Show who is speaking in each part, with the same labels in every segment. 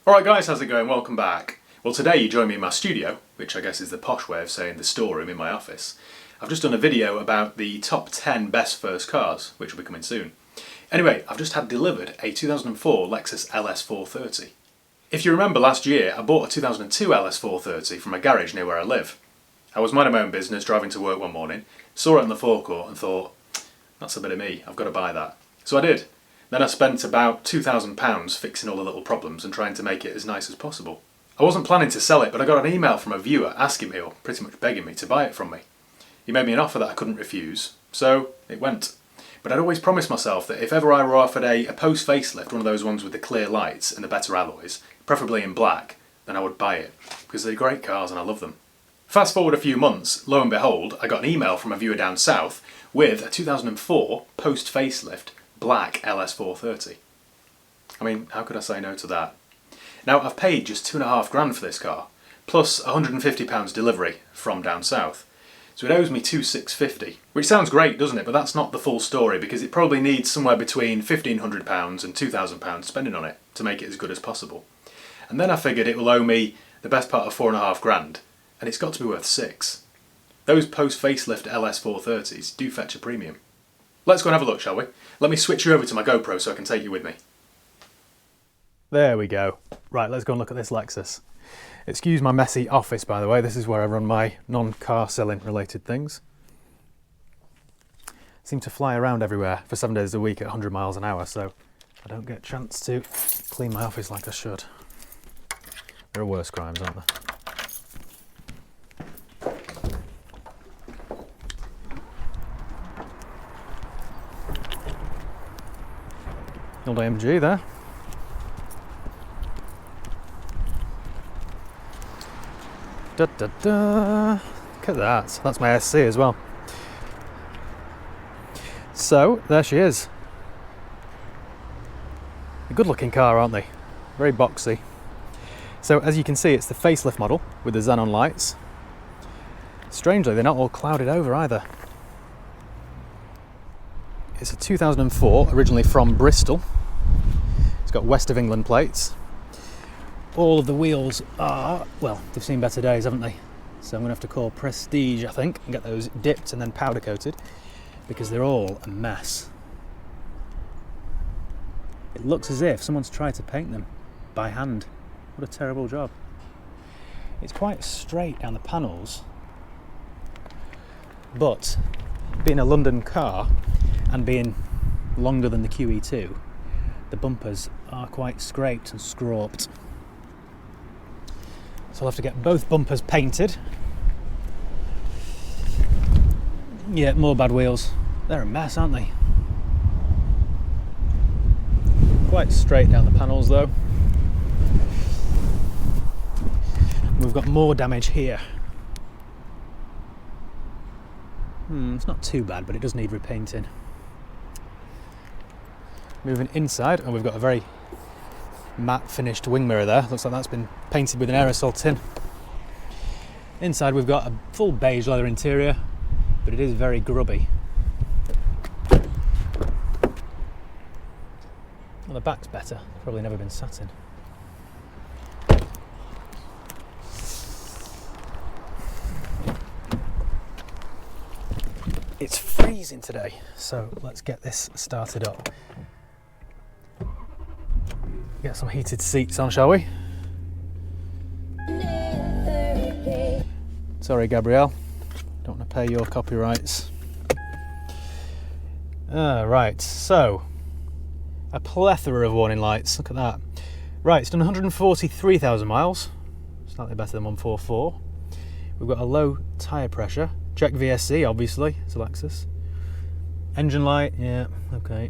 Speaker 1: Alright guys, how's it going? Welcome back. Well, today you join me in my studio, which I guess is the posh way of saying the storeroom in my office. I've just done a video about the top 10 best first cars, which will be coming soon. Anyway, I've just had delivered a 2004 Lexus Ls430. If you remember last year, I bought a 2002 Ls430 from a garage near where I live. I was minding my own business, driving to work one morning, saw it on the forecourt and thought, that's a bit of me, I've got to buy that. So I did. Then I spent about £2,000 fixing all the little problems and trying to make it as nice as possible. I wasn't planning to sell it, but I got an email from a viewer asking me, or pretty much begging me, to buy it from me. He made me an offer that I couldn't refuse, so it went. But I'd always promised myself that if ever I were offered a post-facelift, one of those ones with the clear lights and the better alloys, preferably in black, then I would buy it, because they're great cars and I love them. Fast forward a few months, lo and behold, I got an email from a viewer down south with a 2004 post-facelift black Ls430. I mean, how could I say no to that? Now, I've paid just £2,500 for this car, plus £150 delivery from down south. So it owes me £2,650, which sounds great, doesn't it? But that's not the full story, because it probably needs somewhere between £1,500 and £2,000 spending on it to make it as good as possible. And then I figured it will owe me the best part of £4,500, and it's got to be worth £6,000. Those post-facelift Ls430s do fetch a premium. Let's go and have a look, shall we? Let me switch you over to my GoPro so I can take you with me. There we go. Right, let's go and look at this Lexus. Excuse my messy office, by the way. This is where I run my non-car selling related things. I seem to fly around everywhere for 7 days a week at 100 miles an hour, so I don't get a chance to clean my office like I should. There are worse crimes, aren't there? Old AMG there. Da da da. Look at that. That's my SC as well. So there she is. A good looking car, aren't they? Very boxy. So as you can see, it's the facelift model with the xenon lights. Strangely, they're not all clouded over either. It's a 2004, originally from Bristol. It's got West of England plates. All of the wheels are, well, they've seen better days, haven't they? So I'm going to have to call Prestige, I think, and get those dipped and then powder coated, because they're all a mess. It looks as if someone's tried to paint them by hand. What a terrible job. It's quite straight down the panels, but being a London car, and being longer than the QE2, the bumpers are quite scraped and scrawped. So I'll have to get both bumpers painted. Yeah, more bad wheels. They're a mess, aren't they? Quite straight down the panels though. We've got more damage here. It's not too bad, but it does need repainting. Moving inside, and we've got a very matte finished wing mirror there. Looks like that's been painted with an aerosol tin. Inside we've got a full beige leather interior, but it is very grubby. Well, the back's better. Probably never been sat in. It's freezing today, so let's get this started up. Get some heated seats on, shall we? Sorry, Gabrielle. Don't want to pay your copyrights. Right, so a plethora of warning lights. Look at that. Right, it's done 143,000 miles. Slightly better than 144. We've got a low tyre pressure. Check VSC, obviously. It's a Lexus. Engine light, yeah, okay.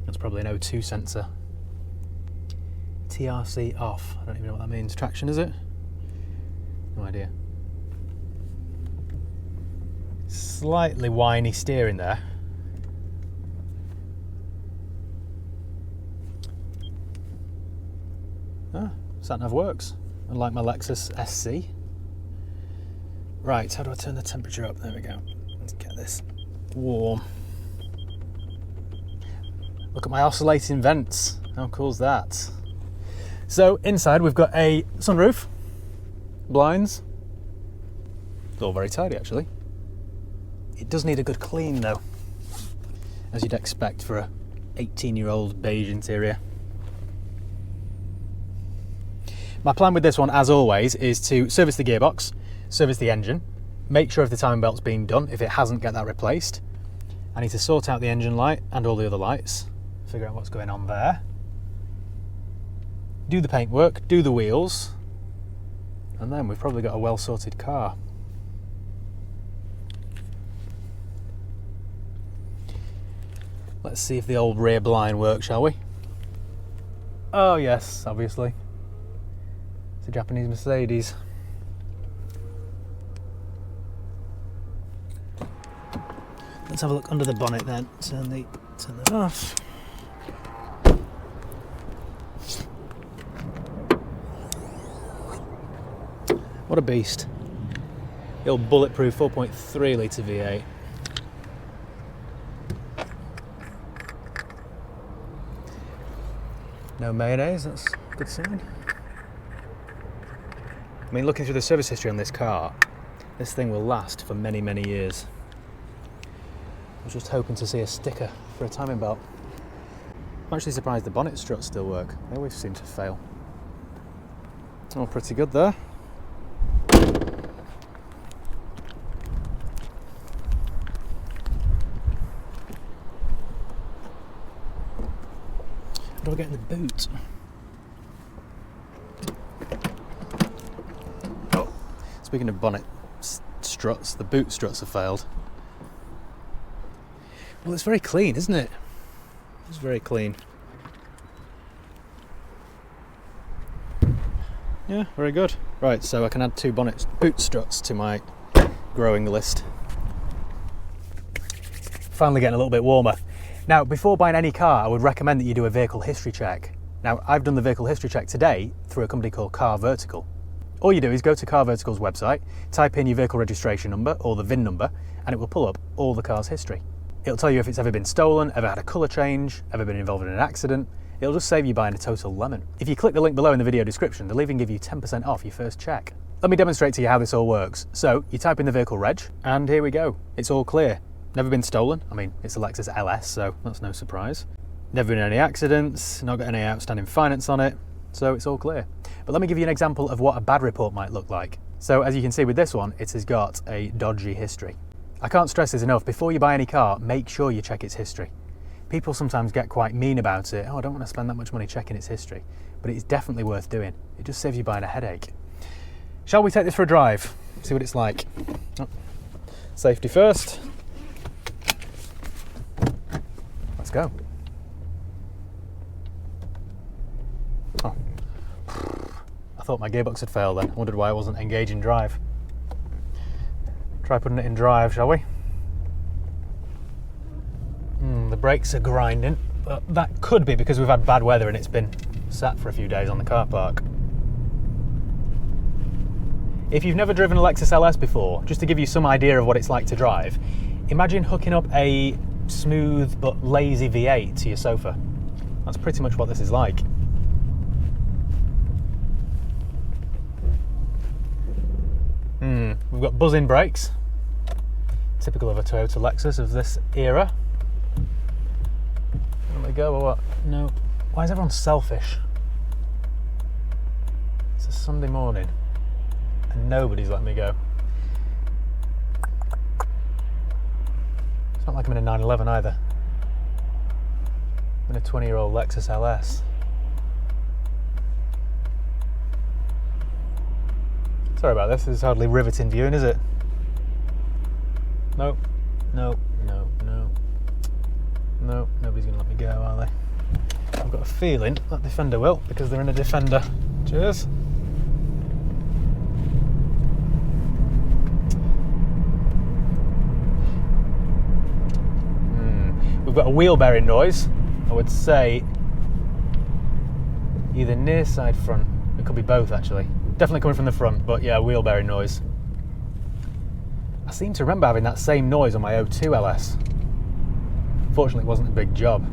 Speaker 1: That's probably an O2 sensor. TRC off. I don't even know what that means. Traction, is it? No idea. Slightly whiny steering there. Sat-nav works, unlike my Lexus SC. Right, how do I turn the temperature up? There we go. Let's get this warm. Look at my oscillating vents. How cool is that? So inside we've got a sunroof, blinds. It's all very tidy actually. It does need a good clean though, as you'd expect for a 18-year-old beige interior. My plan with this one, as always, is to service the gearbox, service the engine, make sure if the timing belt's been done. If it hasn't, get that replaced. I need to sort out the engine light and all the other lights, figure out what's going on there. Do the paintwork, do the wheels, and then we've probably got a well-sorted car. Let's see if the old rear blind works, shall we? Oh yes, obviously. It's a Japanese Mercedes. Let's have a look under the bonnet then. Turn that off. What a beast. The old bulletproof 4.3 litre V8. No mayonnaise, that's a good sign. I mean, looking through the service history on this car, this thing will last for many, many years. I was just hoping to see a sticker for a timing belt. I'm actually surprised the bonnet struts still work. They always seem to fail. Oh, pretty good there. How do I get in the boot? Oh, speaking of bonnet struts, the boot struts have failed. Well, it's very clean, isn't it? It's very clean. Yeah, very good. Right, so I can add 2 boot struts to my growing list. Finally getting a little bit warmer. Now, before buying any car, I would recommend that you do a vehicle history check. Now, I've done the vehicle history check today through a company called Car Vertical. All you do is go to Car Vertical's website, type in your vehicle registration number or the VIN number, and it will pull up all the car's history. It'll tell you if it's ever been stolen, ever had a colour change, ever been involved in an accident. It'll just save you buying a total lemon. If you click the link below in the video description, they'll even give you 10% off your first check. Let me demonstrate to you how this all works. So, you type in the vehicle reg, and here we go. It's all clear. Never been stolen. I mean, it's a Lexus LS, so that's no surprise. Never been in any accidents, not got any outstanding finance on it, so it's all clear. But let me give you an example of what a bad report might look like. So, as you can see with this one, it has got a dodgy history. I can't stress this enough, before you buy any car, make sure you check its history. People sometimes get quite mean about it. Oh, I don't want to spend that much money checking its history. But it's definitely worth doing. It just saves you buying a headache. Shall we take this for a drive? See what it's like. Oh. Safety first. Let's go. Oh. I thought my gearbox had failed then. I wondered why I wasn't engaging drive. Try putting it in drive, shall we? The brakes are grinding, but that could be because we've had bad weather and it's been sat for a few days on the car park. If you've never driven a Lexus LS before, just to give you some idea of what it's like to drive, imagine hooking up a smooth but lazy V8 to your sofa. That's pretty much what this is like. We've got buzz-in brakes, typical of a Toyota Lexus of this era. Let me go or what? No. Why is everyone selfish? It's a Sunday morning and nobody's letting me go. It's not like I'm in a 911 either. I'm in a 20-year-old Lexus LS. Sorry about this, is hardly riveting viewing, is it? Nope, nope, nope, nope. Nope, nobody's going to let me go, are they? I've got a feeling that Defender will, because they're in a Defender. Cheers. We've got a wheel bearing noise. I would say either near side front. It could be both actually. Definitely coming from the front, but yeah, wheel bearing noise. I seem to remember having that same noise on my 02 LS. Fortunately, it wasn't a big job.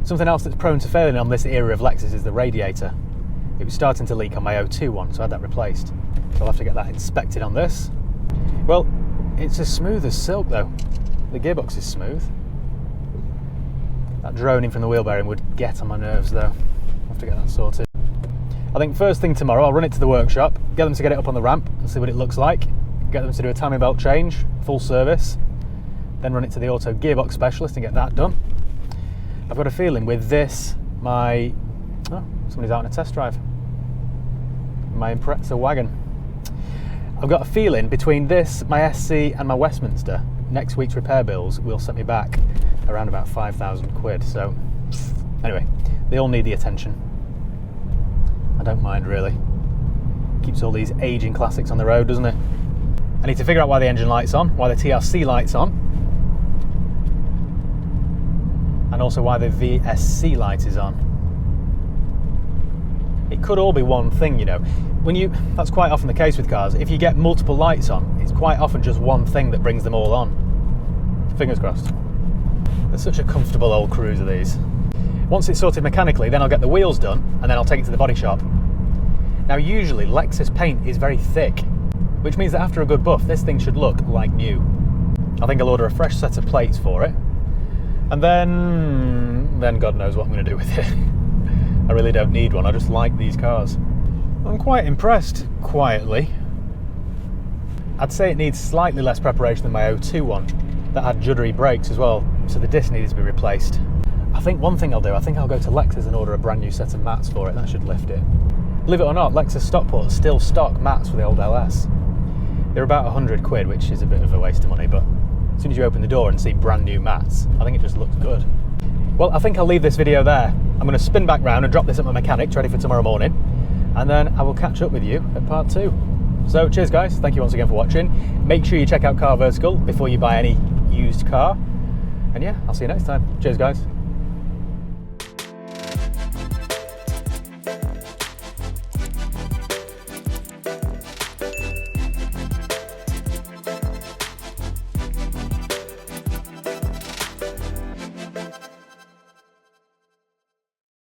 Speaker 1: Something else that's prone to failing on this era of Lexus is the radiator. It was starting to leak on my 02 one, so I had that replaced. So I'll have to get that inspected on this. Well, it's as smooth as silk though. The gearbox is smooth. That droning from the wheel bearing would get on my nerves though. I'll have to get that sorted. I think first thing tomorrow I'll run it to the workshop, get them to get it up on the ramp and see what it looks like, get them to do a timing belt change, full service, then run it to the auto gearbox specialist and get that done. I've got a feeling with this, somebody's out on a test drive. My Impreza wagon. I've got a feeling between this, my SC and my Westminster, next week's repair bills will set me back around about 5,000 quid. So anyway, they all need the attention. I don't mind really. Keeps all these aging classics on the road, doesn't it? I need to figure out why the engine light's on, why the TRC light's on, and also why the VSC light is on. It could all be one thing, you know. That's quite often the case with cars. If you get multiple lights on, it's quite often just one thing that brings them all on. Fingers crossed. They're such a comfortable old cruiser, these. Once it's sorted mechanically, then I'll get the wheels done, and then I'll take it to the body shop. Now, usually Lexus paint is very thick, which means that after a good buff, this thing should look like new. I think I'll order a fresh set of plates for it, and then God knows what I'm going to do with it. I really don't need one, I just like these cars. I'm quite impressed, quietly. I'd say it needs slightly less preparation than my 02 one that had juddery brakes as well, so the disc needed to be replaced. I think one thing I'll do, I think I'll go to Lexus and order a brand new set of mats for it. That should lift it. Believe it or not, Lexus Stockport still stock mats for the old LS. They're about 100 quid, which is a bit of a waste of money, but as soon as you open the door and see brand new mats, I think it just looks good. Well, I think I'll leave this video there. I'm going to spin back round and drop this at my mechanics ready for tomorrow morning, and then I will catch up with you at part 2. So cheers guys, thank you once again for watching. Make sure you check out Car Vertical before you buy any used car, and yeah, I'll see you next time. Cheers guys.